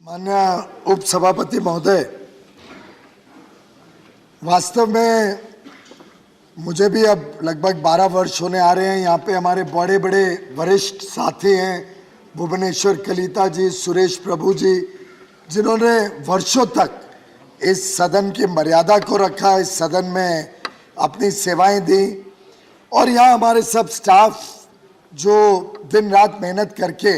माननीय उपसभापति महोदय, वास्तव में मुझे भी अब लगभग 12 वर्ष होने आ रहे हैं। यहाँ पे हमारे बड़े बड़े वरिष्ठ साथी हैं, भुवनेश्वर कलिता जी, सुरेश प्रभु जी, जिन्होंने वर्षों तक इस सदन की मर्यादा को रखा, इस सदन में अपनी सेवाएं दी। और यहाँ हमारे सब स्टाफ जो दिन रात मेहनत करके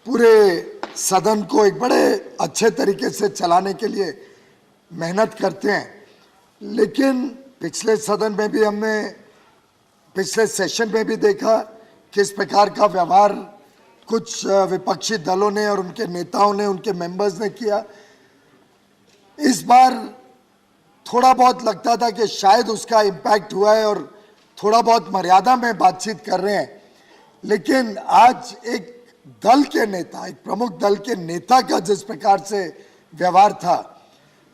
पूरे सदन को एक बड़े अच्छे तरीके से चलाने के लिए मेहनत करते हैं। लेकिन पिछले सदन में भी हमने पिछले सेशन में भी देखा किस प्रकार का व्यवहार कुछ विपक्षी दलों ने और उनके नेताओं ने, उनके मेंबर्स ने किया। इस बार थोड़ा बहुत लगता था कि शायद उसका इम्पैक्ट हुआ है और थोड़ा बहुत मर्यादा में बातचीत कर रहे हैं। लेकिन आज एक दल के नेता, एक प्रमुख दल के नेता का जिस प्रकार से व्यवहार था,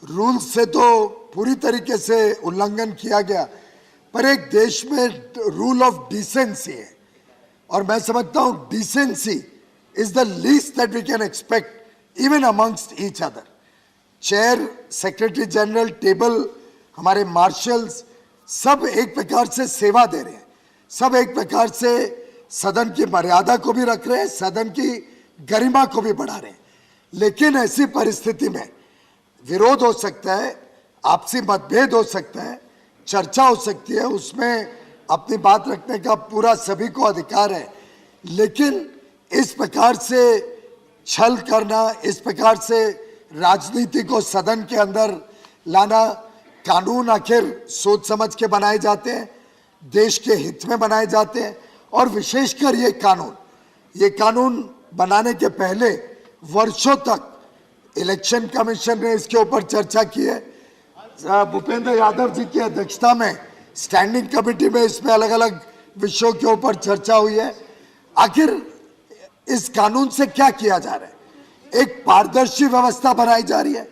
रूल से तो पूरी तरीके से उल्लंघन किया गया, पर एक देश में रूल ऑफ डिसेंसी है और मैं समझता हूं decency is the least that we can expect even amongst each other. Chair, secretary general, table, हमारे मार्शल्स सब एक प्रकार से सेवा दे रहे हैं, सब एक प्रकार से सदन की मर्यादा को भी रख रहे हैं, सदन की गरिमा को भी बढ़ा रहे हैं। लेकिन ऐसी परिस्थिति में विरोध हो सकता है, आपसी मतभेद हो सकता है, चर्चा हो सकती है, उसमें अपनी बात रखने का पूरा सभी को अधिकार है। लेकिन इस प्रकार से छल करना, इस प्रकार से राजनीति को सदन के अंदर लाना, कानून आखिर सोच समझ के बनाए जाते हैं, देश के हित में बनाए जाते हैं। और विशेषकर ये कानून बनाने के पहले वर्षों तक इलेक्शन कमीशन ने इसके ऊपर चर्चा की है। भूपेंद्र यादव जी की अध्यक्षता में स्टैंडिंग कमेटी में इसमें अलग अलग विषयों के ऊपर चर्चा हुई है। आखिर इस कानून से क्या किया जा रहा है? एक पारदर्शी व्यवस्था बनाई जा रही है,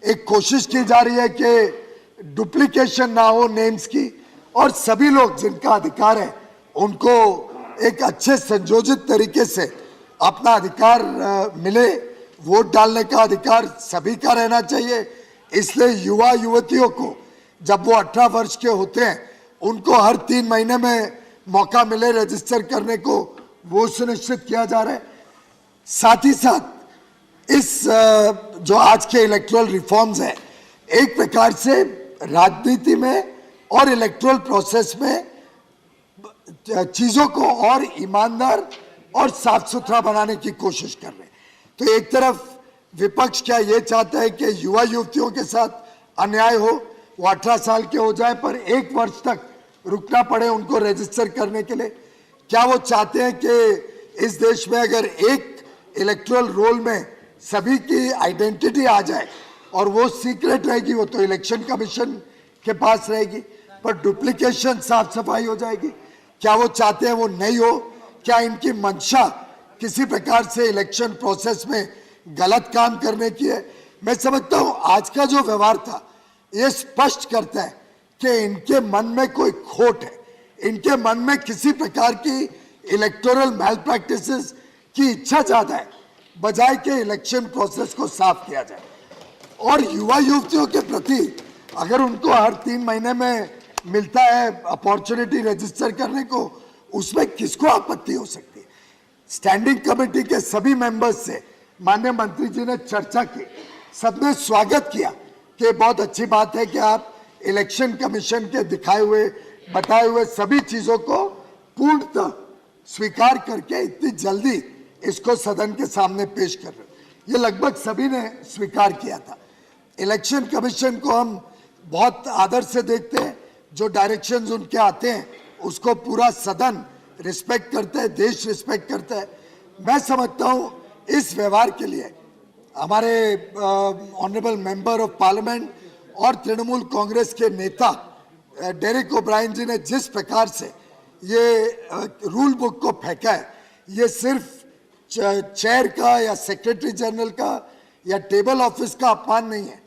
एक कोशिश की जा रही है कि डुप्लीकेशन ना हो नेम्स की, और सभी लोग जिनका अधिकार है उनको एक अच्छे संयोजित तरीके से अपना अधिकार मिले। वोट डालने का अधिकार सभी का रहना चाहिए। इसलिए युवा युवतियों को जब वो 18 वर्ष के होते हैं उनको हर 3 महीने में मौका मिले रजिस्टर करने को, वो सुनिश्चित किया जा रहा है। साथ ही साथ इस जो आज के इलेक्टोरल रिफॉर्म्स है, एक प्रकार से राजनीति में और इलेक्टोरल प्रोसेस में चीजों को और ईमानदार और साफ सुथरा बनाने की कोशिश कर रहे हैं। तो एक तरफ विपक्ष क्या ये चाहता है कि युवा युवतियों के साथ अन्याय हो, वो 18 साल के हो जाए पर 1 वर्ष तक रुकना पड़े उनको रजिस्टर करने के लिए। क्या वो चाहते हैं कि इस देश में अगर एक इलेक्टोरल रोल में सभी की आइडेंटिटी आ जाए और वो सीक्रेट रहेगी, वो तो इलेक्शन कमीशन के पास रहेगी, पर डुप्लीकेशन साफ सफाई हो जाएगी। क्या वो चाहते हैं वो नहीं हो? क्या इनकी मंशा किसी प्रकार से इलेक्शन प्रोसेस में गलत काम करने की है? मैं समझता हूं आज का जो व्यवहार था ये स्पष्ट करता है कि इनके मन में कोई खोट है, इनके मन में किसी प्रकार की इलेक्टोरल मैल प्रैक्टिसेस की इच्छा ज्यादा है, बजाय के इलेक्शन प्रोसेस को साफ किया जाए। और युवा युवतियों के प्रति अगर उनको हर 3 महीने में मिलता है अपॉर्चुनिटी रजिस्टर करने को, उसमें किसको आपत्ति हो सकती है? स्टैंडिंग कमेटी के सभी मेंबर्स से माननीय मंत्री जी ने चर्चा की, सबने स्वागत किया कि बहुत अच्छी बात है कि आप इलेक्शन कमीशन के दिखाए हुए बताए हुए सभी चीजों को पूर्णतः स्वीकार करके इतनी जल्दी इसको सदन के सामने पेश कर रहे हो। ये लगभग सभी ने स्वीकार किया था। इलेक्शन कमीशन को हम बहुत आदर से देखते हैं, जो डायरेक्शंस उनके आते हैं उसको पूरा सदन रिस्पेक्ट करता है, देश रिस्पेक्ट करता है। मैं समझता हूं इस व्यवहार के लिए हमारे ऑनरेबल मेंबर ऑफ पार्लियामेंट और तृणमूल कांग्रेस के नेता डेरेक ओब्रायन जी ने जिस प्रकार से ये रूल बुक को फेंका है, ये सिर्फ चेयर का या सेक्रेटरी जनरल का या टेबल ऑफिस का अपमान नहीं है,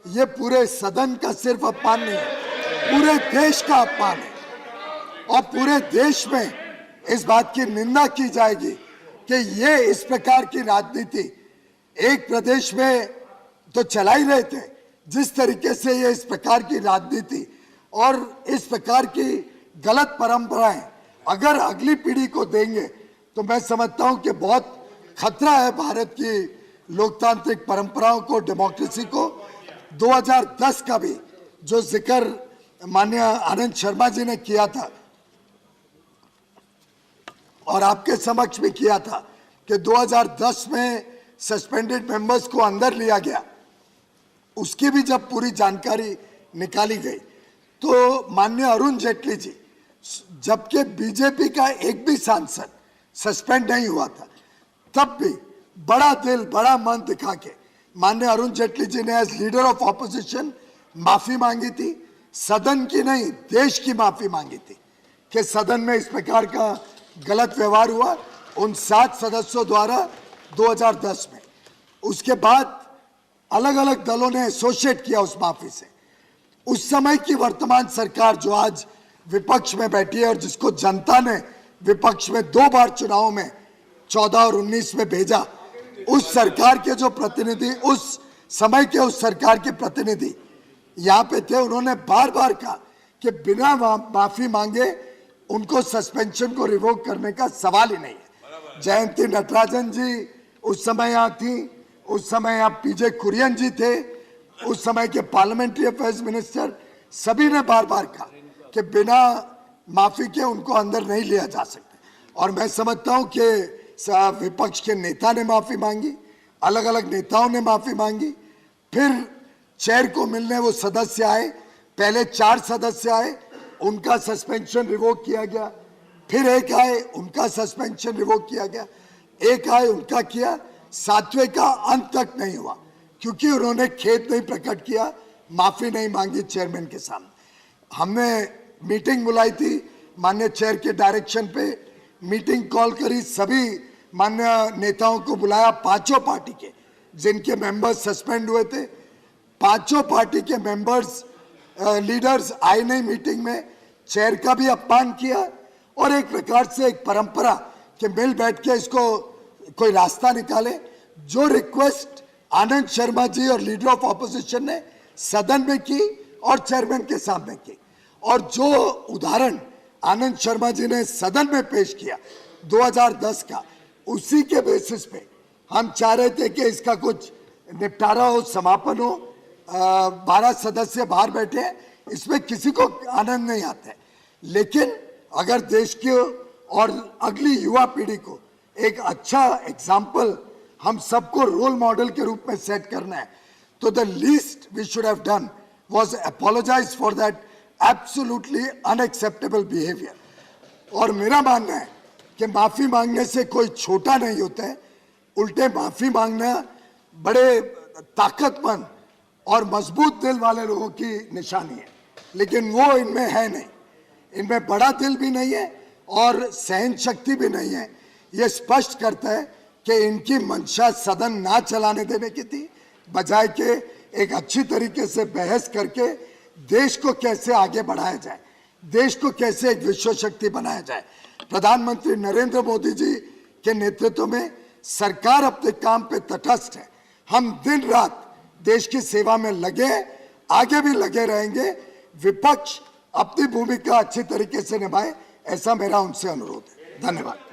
ये पूरे सदन का सिर्फ अपमान नहीं है, पूरे देश का अपमान है। और पूरे देश में इस बात की निंदा की जाएगी कि ये इस प्रकार की राजनीति एक प्रदेश में तो चला ही रहे थे। जिस तरीके से ये इस प्रकार की राजनीति और इस प्रकार की गलत परंपराएं अगर अगली पीढ़ी को देंगे तो मैं समझता हूं कि बहुत खतरा है भारत की लोकतांत्रिक परंपराओं को, डेमोक्रेसी को। 2010 का भी जो जिक्र माननीय आनंद शर्मा जी ने किया था और आपके समक्ष भी किया था कि 2010 में सस्पेंडेड मेंबर्स को अंदर लिया गया, उसकी भी जब पूरी जानकारी निकाली गई तो माननीय अरुण जेटली जी, जबकि बीजेपी का एक भी सांसद सस्पेंड नहीं हुआ था, तब भी बड़ा दिल बड़ा मन दिखा के माननीय अरुण जेटली जी ने एज लीडर ऑफ ऑपोजिशन माफी मांगी थी। सदन की नहीं, देश की माफी मांगी थी कि सदन में इस प्रकार का गलत व्यवहार हुआ उन 7 सदस्यों द्वारा 2010 में। उसके बाद अलग अलग दलों ने एसोसिएट किया उस माफी से। उस समय की वर्तमान सरकार जो आज विपक्ष में बैठी है और जिसको जनता ने विपक्ष में 2 बार चुनाव में 14 और 19 में भेजा, उस सरकार के जो प्रतिनिधि, उस समय के उस सरकार के प्रतिनिधि यहाँ पे थे, उन्होंने बार बार कहा कि बिना माफी मांगे उनको सस्पेंशन को रिवोक करने का सवाल ही नहीं है। जयंती नटराजन जी उस समय यहाँ थी, उस समय यहाँ पीजे कुरियन जी थे, उस समय के पार्लियामेंट्री अफेयर्स मिनिस्टर, सभी ने बार बार कहा कि बिना माफी के उनको अंदर नहीं लिया जा सकता। और मैं समझता हूँ कि विपक्ष के नेता ने माफी मांगी, अलग अलग नेताओं ने माफी मांगी, फिर चेयर को मिलने वो सदस्य आए, पहले 4 सदस्य आए, उनका सस्पेंशन रिवोक किया गया, फिर एक आए, उनका सस्पेंशन रिवोक किया गया, एक आए, उनका किया, 7वें का अंत तक नहीं हुआ क्योंकि उन्होंने खेद नहीं प्रकट किया, माफी नहीं मांगी चेयरमैन के सामने। हमने मीटिंग बुलाई थी, माननीय चेयर के डायरेक्शन पे मीटिंग कॉल करी, सभी माननीय नेताओं को बुलाया, 5 पार्टी के जिनके मेंबर्स सस्पेंड हुए थे, 5 पार्टी के मेंबर्स लीडर्स आए नहीं मीटिंग में, चेयर का भी अपमान किया और एक प्रकार से एक परंपरा कि मिल बैठ के इसको कोई रास्ता निकाले। जो रिक्वेस्ट आनंद शर्मा जी और लीडर ऑफ ऑपोजिशन ने सदन में की और चेयरमैन के सामने की, और जो उदाहरण आनंद शर्मा जी ने सदन में पेश किया 2010 का, उसी के बेसिस पे हम चाह रहे थे कि इसका कुछ निपटारा हो, समापन हो। 12 सदस्य बाहर बैठे हैं, इसमें किसी को आनंद नहीं आता है, लेकिन अगर देश के और अगली युवा पीढ़ी को एक अच्छा एग्जाम्पल हम सबको रोल मॉडल के रूप में सेट करना है तो the least we should have done was apologise for that absolutely unacceptable behaviour. और मेरा मानना है कि माफी मांगने से कोई छोटा नहीं होता है, उल्टे माफी मांगना बड़े ताकतमंद और मजबूत दिल वाले लोगों की निशानी है, लेकिन वो इनमें है नहीं, इनमें बड़ा दिल भी नहीं है और सहन शक्ति भी नहीं है। ये स्पष्ट करता है कि इनकी मंशा सदन ना चलाने देने की थी, बजाय के एक अच्छी तरीके से बहस करके देश को कैसे आगे बढ़ाया जाए, देश को कैसे एक विश्व शक्ति बनाया जाए। प्रधानमंत्री नरेंद्र मोदी जी के नेतृत्व में सरकार अपने काम पे तटस्थ है। हम दिन रात देश की सेवा में लगे, आगे भी लगे रहेंगे। विपक्ष अपनी भूमिका अच्छी तरीके से निभाए, ऐसा मेरा उनसे अनुरोध है। धन्यवाद।